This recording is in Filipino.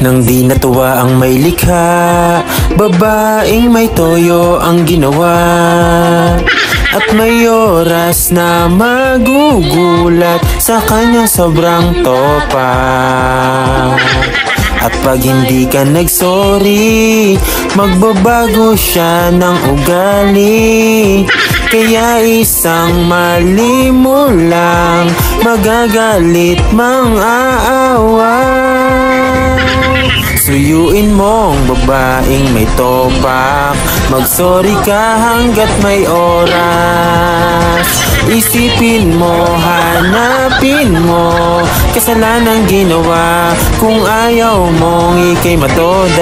Nang di natuwa ang may likha, babaeng may toyo ang ginawa. At may oras na magugulat sa kanyang sobrang topa. At pag hindi ka nagsorry, magbabago siya ng ugali. Kaya isang mali mo lang, magagalit mang aawa. Suyuin mong babaeng may topak, magsorry ka hanggat may oras. Isipin mo, hanapin mo, kasalanang ginawa kung ayaw mong ikay matodas.